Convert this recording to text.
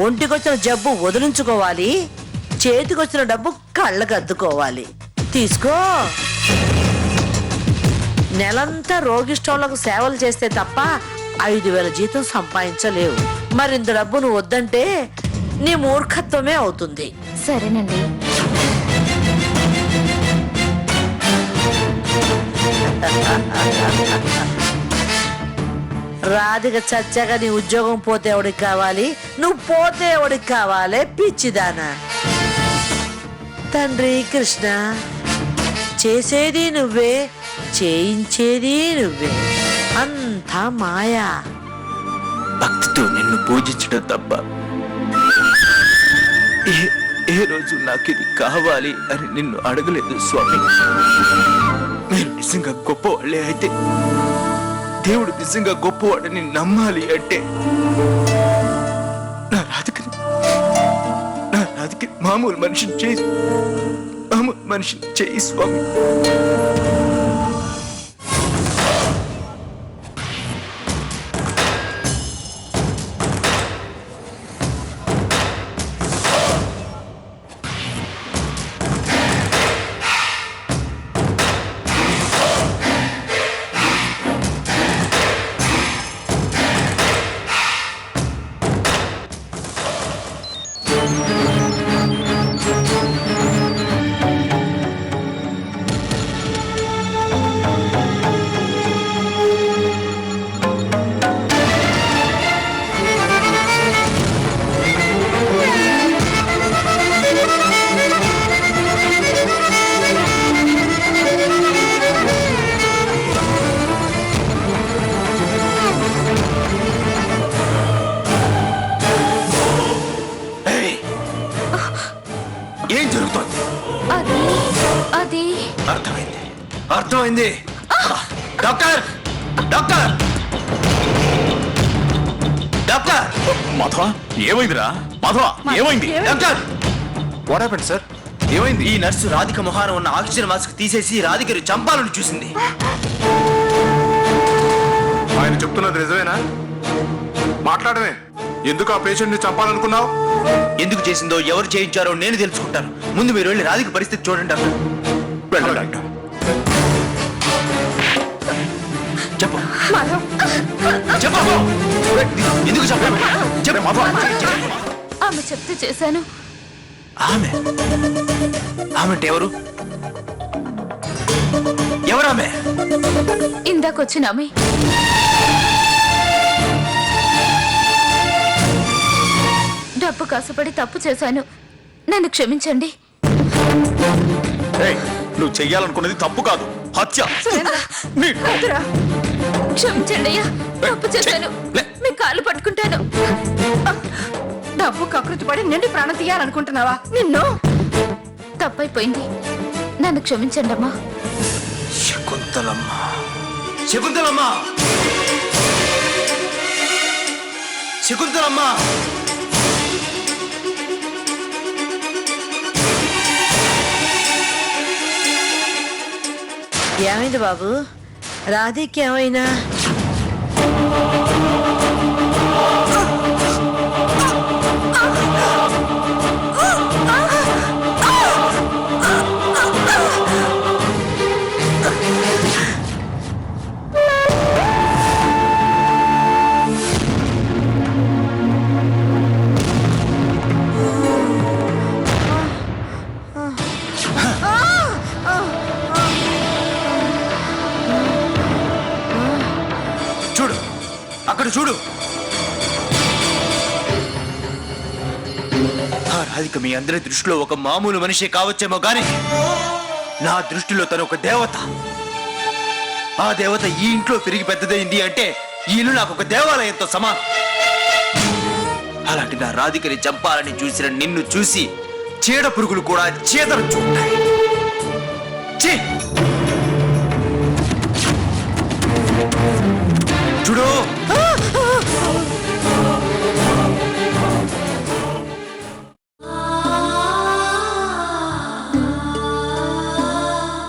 ఒంటికొచ్చిన జబ్బు వదిలించుకోవాలి, చేతికొచ్చిన డబ్బు కళ్ళకు అద్దుకోవాలి. తీసుకో. నెలంతా రోగిష్టోళ్లకు సేవలు చేస్తే తప్ప 5,000 జీతం సంపాదించలేవు. మరింత డబ్బు నువ్వు వద్దంటే నీ మూర్ఖత్వమే అవుతుంది. సరేనండి. రాధిక చచ్చాక నీ ఉద్యోగం పోతే ఎవడికి కావాలి, నువ్వు పోతే ఎవడికి కావాలి? పిచ్చిదానా. తండ్రి కృష్ణ, చేసేది నువ్వే, చేయించేది నువ్వే, అంతా మాయా. భక్తితో నిన్ను పూజించడం తప్ప ఏ రోజు నాకు ఇది కావాలి అని నిన్ను అడగలేదు స్వామి. మీరు నిజంగా గొప్పవాళ్ళే అయితే, దేవుడు నిజంగా గొప్పవాడని నమ్మాలి అంటే నా రాధిక మామూలు మనిషిని చేయి స్వామి. ఏం జరుగుతోంది? అది అర్థమైంది. డాక్టర్ డాక్టర్ డాక్టర్ మాధవ, ఏమైందిరా? మాధవ, ఏమైంది? Doctor, what happened sir? ఏమైంది? ఈ నర్సు రాధిక మొహాన ఉన్న ఆక్సిజన్ మాస్క్ తీసేసి రాధికని చంపాలని చూసింది. ఆయన చెప్తున్నది నిజమేనా? మాట్లాడమే. ఎందుకు ఆ పేషెంట్ ని చంపాలనుకున్నావు? ఎందుకు చేసిందో, ఎవరు చేయించారో నేను తెలుసుకుంటాను. ముందు మీరు వెళ్ళి రాధిక పరిస్థితి చూడండి డాక్టర్. వెళ్ళండి. చెప్పు చెప్పు, ఎందుకు చెప్పాను? చెప్పు మాధవ. ఆమె చెప్తే చేశాను. ఆమె అంటే ఎవరు? ఎవరామె? ఇందాకొచ్చిన ఆమె. డబ్బు కాసుపడి తప్పు చేశాను, నన్ను క్షమించండి. నువ్వు చెయ్యాలనుకున్నది తప్పు కాదు, హత్య. క్షమించండి అయ్యా, తప్పు చేశాను. మీ కాళ్ళు పట్టుకుంటాను. డబ్బు కకృతి పడి నిండి ప్రాణం తీయాలనుకుంటున్నావా? నిన్ను. తప్పైపోయింది, నన్ను క్షమించండి అమ్మా. శకుంతలమ్మ, శకుంతలమ్మ, శకుంతలమ్మ. ఏమైంది బాబు? రాధికి ఏమైనా? చూడు, అక్కడ చూడు. ఆ రాధిక మీ అందరి దృష్టిలో ఒక మామూలు మనిషి కావచ్చేమో గాని నా దృష్టిలో తను ఒక దేవత. ఆ దేవత ఈ ఇంట్లో పెరిగి పెద్దదైంది అంటే ఈ ఇల్లు నాకు ఒక దేవాలయంతో సమానం. అలాంటి నా రాధికని చంపాలని చూసిన నిన్ను చూసి చీడ పురుగులు కూడా చేదలు చూస్తాయి. చూడు,